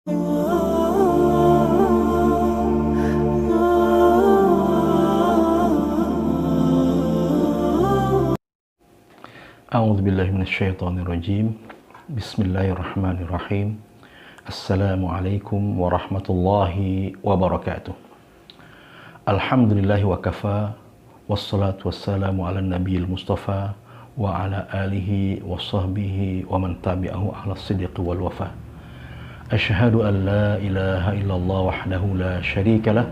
A'udzubillahi minasyaitonirrajim. Bismillahirrahmanirrahim. Assalamualaikum warahmatullahi wabarakatuh. Alhamdulillahi wa kafa, wassalatu wassalamu ala nabiyil mustafa wa ala alihi wa sahbihi wa man tabi'ahu ala siddiqi wal wafa. Asyhadu an la ilaha illallah wahdahu la syarika lah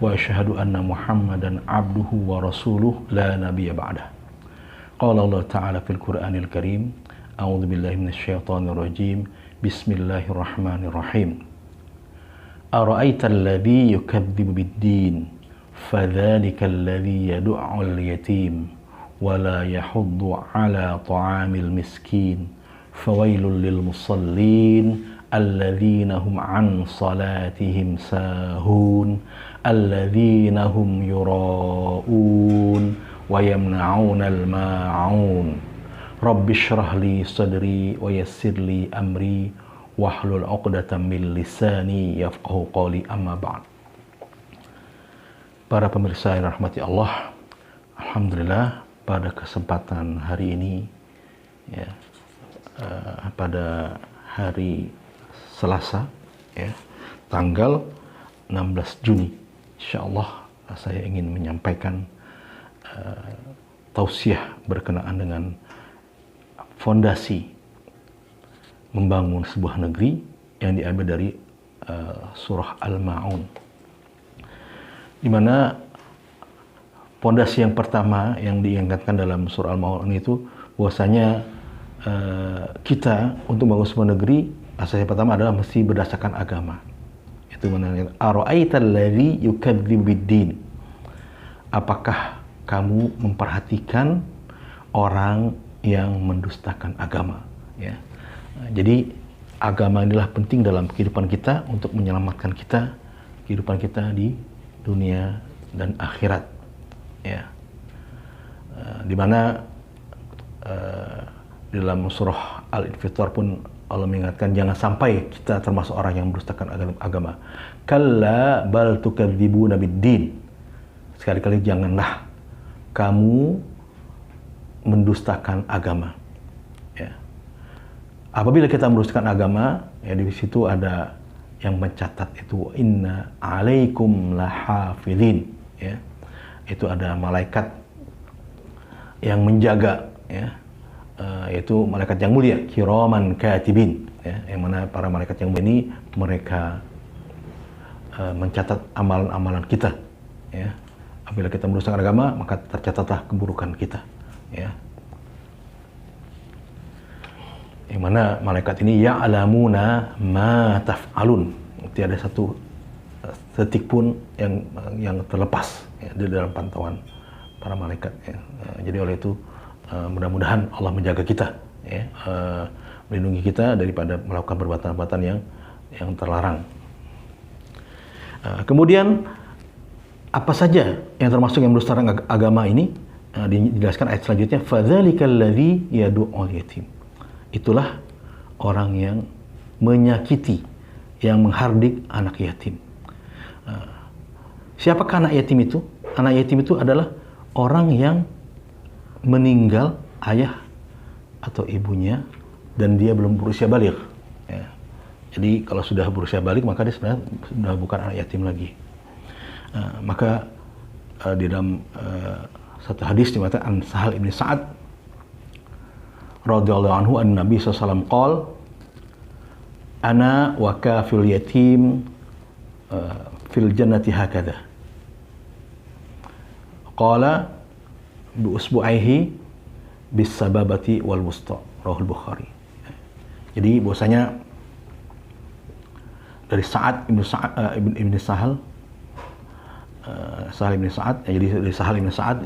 wa asyhadu anna Muhammadan abduhu wa rasuluh la nabiyya ba'dah. Qala Allah Ta'ala fil Qur'anil Karim, A'udzu billahi minasyaitonir rajim. Bismillahirrahmanirrahim. Ara'aita alladhi yukadzibu bid-din, fadzalikal ladzi yad'ul yatim wa la yahuddu 'ala ta'amil miskin, fawailul lil musallin alladzina hum 'an salatihim sahun alladzina hum yura'un wa yamna'unal ma'un. Rabbi shrah li sadri wa yassir li amri wahlul 'uqdatam min lisani yafqahu qawli, amma ba'd. Para pemirsa yang rahmati Allah, alhamdulillah pada kesempatan hari ini ya, pada hari Selasa ya, tanggal 16 Juni insyaallah saya ingin menyampaikan tausiah berkenaan dengan fondasi membangun sebuah negeri yang diambil dari surah Al-Ma'un, di mana fondasi yang pertama yang diingatkan dalam surah Al-Ma'un itu bahwasanya kita untuk membangun sebuah negeri, asas yang pertama adalah mesti berdasarkan agama. Itu mengenai ara'aital ladzi yukadzibu bid-din. Apakah kamu memperhatikan orang yang mendustakan agama ya. Jadi agama inilah penting dalam kehidupan kita untuk menyelamatkan kehidupan kita di dunia dan akhirat ya. Di mana di dalam surah Al-Infitar pun Allah mengingatkan jangan sampai kita termasuk orang yang mendustakan agama. Kalla bal tukadzibuna bid-din. Sekali-kali janganlah kamu mendustakan agama ya. Apabila kita mendustakan agama ya, di situ ada yang mencatat itu inna alaikum lahafizin ya. Itu ada malaikat yang menjaga ya, yaitu malaikat yang mulia, kiraman katibin ya, yang mana para malaikat yang mulia ini mereka mencatat amalan-amalan kita ya. Apabila kita mendustakan agama, maka tercatatlah keburukan kita ya. Yang mana malaikat ini ya'lamuna ma taf'alun. Tiada satu detik pun yang terlepas ya, di dalam pantauan para malaikat ya. Jadi oleh itu mudah-mudahan Allah menjaga kita ya, melindungi kita daripada melakukan perbuatan-perbuatan yang terlarang. Kemudian apa saja yang termasuk yang mendustakan agama ini? Dijelaskan ayat selanjutnya, fadzalikal ladzi yad'ul yatim. Itulah orang yang menyakiti, yang menghardik anak yatim. Siapakah anak yatim itu? Anak yatim itu adalah orang yang meninggal ayah atau ibunya dan dia belum berusia baligh ya. Jadi kalau sudah berusia baligh maka dia sebenarnya sudah bukan anak yatim lagi. Maka di dalam satu hadis dikatakan Sahal bin Sa'ad radhiyallahu anhu an Nabi sallallahu alaihi wasallam qol ana wa kafil yatim fil jannati hakadha qala bi usbu'aihi bis sababati wal wusta, rawahul Bukhari. Jadi bahwasanya dari Sa'ad ibn Sahal Sahal bin Sa'ad, jadi dari Sahal bin Sa'ad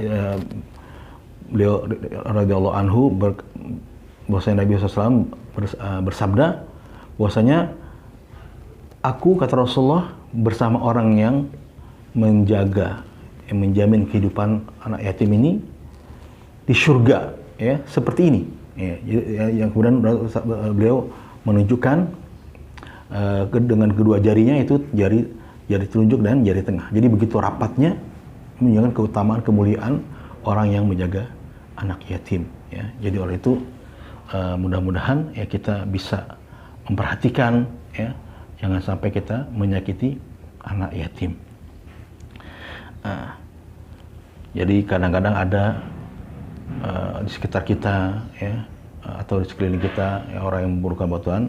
beliau radhiyallahu anhu bahwasanya Nabi SAW bersabda bahwasanya aku, kata Rasulullah, bersama orang yang menjaga, yang menjamin kehidupan anak yatim ini di surga ya, seperti ini ya. Yang kemudian beliau menunjukkan dengan kedua jarinya itu jari telunjuk dan jari tengah. Jadi begitu rapatnya menunjukkan keutamaan kemuliaan orang yang menjaga anak yatim. Ya. Jadi oleh itu mudah-mudahan ya kita bisa memperhatikan ya, jangan sampai kita menyakiti anak yatim. Jadi kadang-kadang ada di sekitar kita ya, atau di sekeliling kita ya, orang yang memerlukan bantuan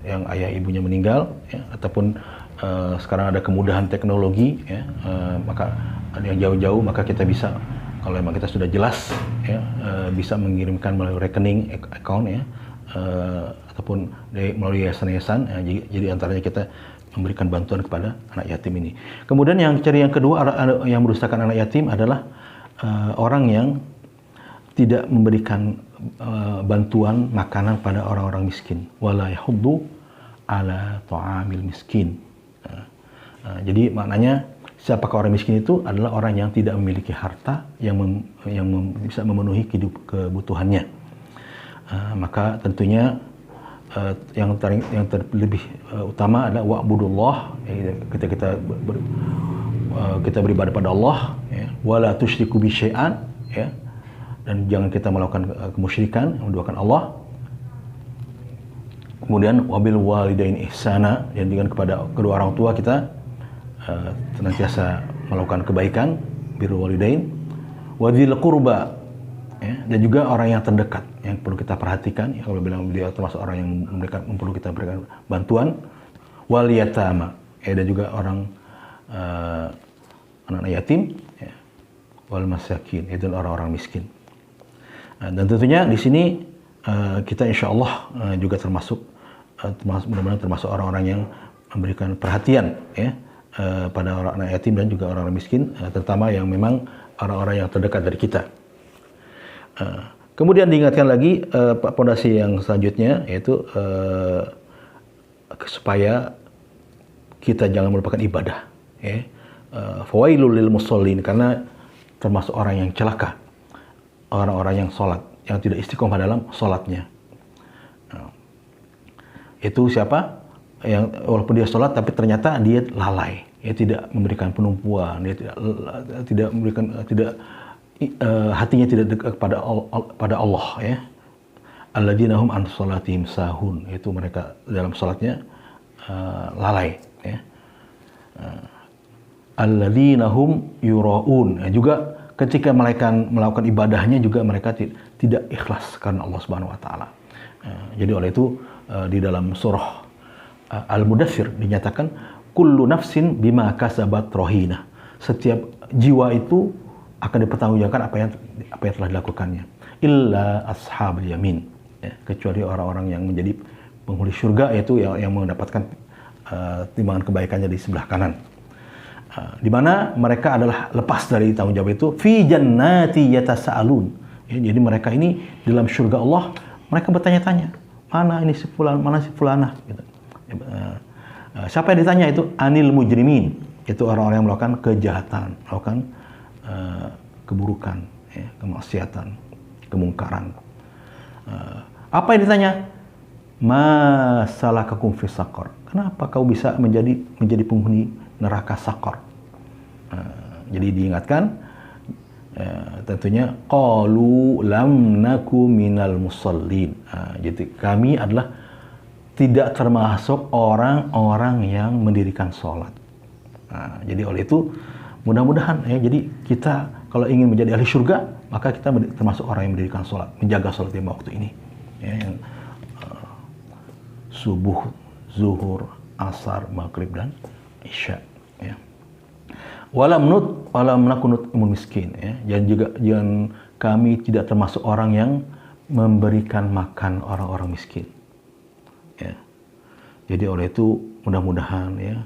yang ayah ibunya meninggal ya, ataupun sekarang ada kemudahan teknologi ya, maka ada yang jauh-jauh maka kita bisa, kalau memang kita sudah jelas ya, bisa mengirimkan melalui rekening account ya, ataupun melalui yayasan-yayasan ya, jadi antaranya kita memberikan bantuan kepada anak yatim ini. Kemudian yang kedua yang merusakan anak yatim adalah orang yang tidak memberikan bantuan makanan pada orang-orang miskin. Wala yahuddu ala ta'amil miskin. Jadi maknanya siapakah orang miskin itu adalah orang yang tidak memiliki harta yang bisa memenuhi kebutuhannya. Maka tentunya yang terlebih utama adalah wa'budullah, kita beribadah pada Allah ya, wala tusyriku bi syai'an ya, dan jangan kita melakukan kemusyrikan yang menduakan Allah. Kemudian wabil walidain ihsana, dan dengan kepada kedua orang tua kita senantiasa melakukan kebaikan, birrul walidain, wadzil qurba ya, dan juga orang yang terdekat yang perlu kita perhatikan ya, kalau bilang beliau termasuk orang yang perlu kita berikan bantuan, wal yatama ya, dan juga orang anak yatim ya, wal masakin itu orang-orang miskin. Dan tentunya di sini kita insya Allah juga termasuk mudah-mudahan termasuk orang-orang yang memberikan perhatian ya, pada orang anak yatim dan juga orang-orang miskin, terutama yang memang orang-orang yang terdekat dari kita. Kemudian diingatkan lagi pondasi yang selanjutnya, yaitu supaya kita jangan melupakan ibadah. Ya. Fawailul lil musallin, karena termasuk orang yang celaka, orang-orang yang sholat, yang tidak istiqomah dalam sholatnya. Itu siapa? Yang walaupun dia sholat tapi ternyata dia lalai, dia tidak memberikan penumpuan, dia tidak memberikan hatinya tidak dekat pada Allah ya. Alladzina hum an sholatihim sahun, itu mereka dalam sholatnya lalai ya. Alladzina hum yuraun, juga ketika mereka melakukan ibadahnya juga mereka tidak ikhlas karena Allah Subhanahu wa taala. Jadi oleh itu di dalam surah Al-Mudaththir dinyatakan kullu nafsin bima kasabat rahina. Setiap jiwa itu akan dipertanggungjawabkan apa yang telah dilakukannya. Illa ashabul yamin, ya, kecuali orang-orang yang menjadi penghuni surga, yaitu yang mendapatkan timbangan kebaikannya di sebelah kanan. Di mana mereka adalah lepas dari tanggung jawab itu, fi jannati yatasaalun. Ya, jadi mereka ini dalam surga Allah, mereka bertanya-tanya, mana ini si fulan, mana si fulanah gitu. Siapa yang ditanya itu? Anil mujrimin, itu orang-orang yang melakukan kejahatan, melakukan keburukan, ya, kemaksiatan, kemungkaran. Apa yang ditanya? Masalakakum fi saqar. Kenapa kau bisa menjadi penghuni neraka saqar? Jadi diingatkan, tentunya qalu lam naku minal musallin. Jadi kami adalah tidak termasuk orang-orang yang mendirikan sholat. Jadi oleh itu mudah-mudahan ya, jadi kita kalau ingin menjadi ahli surga, maka kita termasuk orang yang mendirikan sholat, menjaga sholat lima waktu ini. Ya, yang subuh, zuhur, asar, maghrib, dan isya. Ya. Walam nakunut imun miskin. Ya. Dan kami tidak termasuk orang yang memberikan makan orang-orang miskin. Ya. Jadi oleh itu mudah-mudahan ya,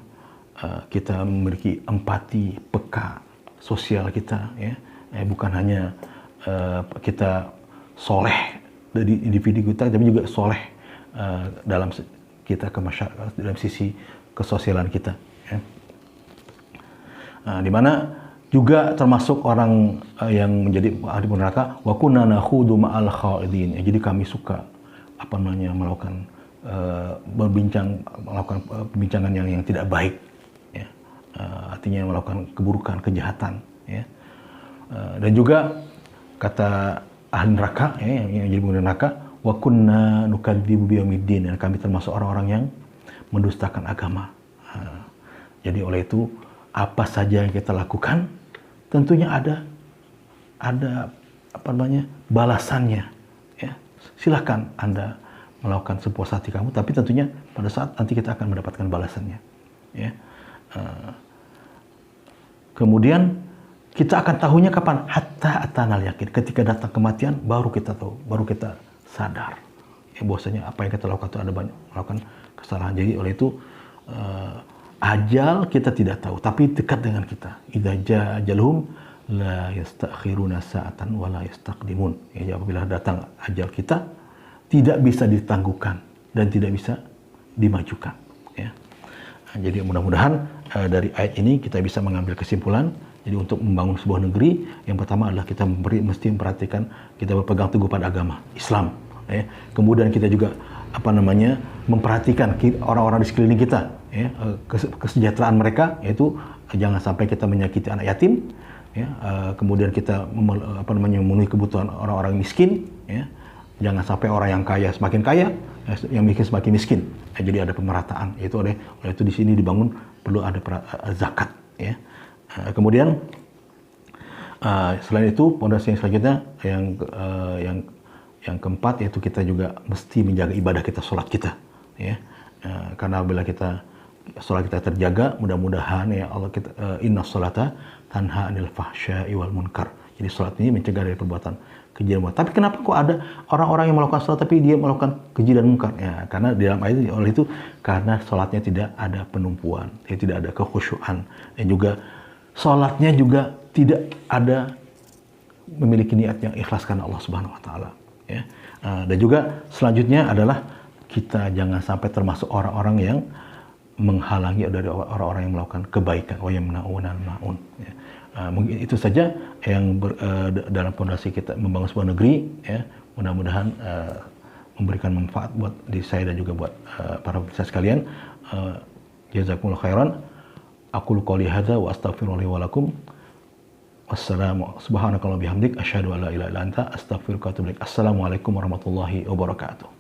kita memiliki empati, peka sosial kita ya, bukan hanya kita soleh dari individu kita, tapi juga soleh dalam kita ke masyarakat, dalam sisi kesosialan kita ya. Di mana juga termasuk orang yang menjadi ahli neraka, wa kunna nakhudu ma'al khaidin. Jadi kami suka melakukan melakukan perbincangan yang tidak baik, ya. Artinya melakukan keburukan, kejahatan, ya. Dan juga kata ahli neraka, ya, yang jadi penghuni neraka, wa kunna nukadzibu biyaumiddin, dan kami termasuk orang-orang yang mendustakan agama. Jadi oleh itu apa saja yang kita lakukan tentunya ada apa namanya balasannya, ya. Silakan Anda melakukan sepuas hati kamu, tapi tentunya pada saat nanti kita akan mendapatkan balasannya, ya. Kemudian kita akan tahunya kapan? Hatta atanal yakin. Ketika datang kematian baru kita tahu, baru kita sadar, ya, bahwasanya apa yang kita lakukan itu ada banyak melakukan kesalahan. Jadi oleh itu ajal kita tidak tahu, tapi dekat dengan kita. Idza jaa ajaluhum la yastakhiruna sa'atan wa la yastaqdimun. Ya, apabila datang ajal kita tidak bisa ditangguhkan dan tidak bisa dimajukan, ya. Nah, jadi mudah-mudahan dari ayat ini kita bisa mengambil kesimpulan. Jadi untuk membangun sebuah negeri, yang pertama adalah kita mesti memperhatikan kita berpegang teguh pada agama Islam, ya. Kemudian kita juga memperhatikan orang-orang di sekeliling kita, ya, kesejahteraan mereka, yaitu jangan sampai kita menyakiti anak yatim, ya. Kemudian kita memenuhi kebutuhan orang-orang miskin, ya. Jangan sampai orang yang kaya semakin kaya, yang miskin semakin miskin. Ya, jadi ada pemerataan. Itu oleh itu di sini dibangun perlu ada zakat, ya. Kemudian selain itu pondasi yang selanjutnya yang keempat, yaitu kita juga mesti menjaga ibadah kita, sholat kita, ya. Karena bila sholat kita terjaga, mudah-mudahan ya Allah, inna sholata tanha anil fahsya'i wal munkar. Jadi sholat ini mencegah dari perbuatan keji dan munkar. Tapi kenapa kok ada orang-orang yang melakukan sholat tapi dia melakukan keji dan munkar? Ya, karena di dalam ayat oleh itu karena sholatnya tidak ada penumpuan, tidak ada kekhusyuan, dan juga sholatnya juga tidak ada memiliki niat yang ikhlas karena Allah Subhanahu Wa Taala, ya. Dan juga selanjutnya adalah kita jangan sampai termasuk orang-orang yang menghalangi dari orang-orang yang melakukan kebaikan, wa yamna'una al-ma'un, ya. Mungkin itu saja yang dalam fondasi kita membangun sebuah negeri, ya. Mudah-mudahan memberikan manfaat buat diri saya dan juga buat para pemirsa sekalian. Jazakumullah khairan. Aqulu qouli hadza wa astaghfirullahi wa lakum. Subhanakallahumma bihamdik asyhadu an la ilaha illa anta astaghfiruka wa atubu ilaik. Assalamualaikum warahmatullahi wabarakatuh.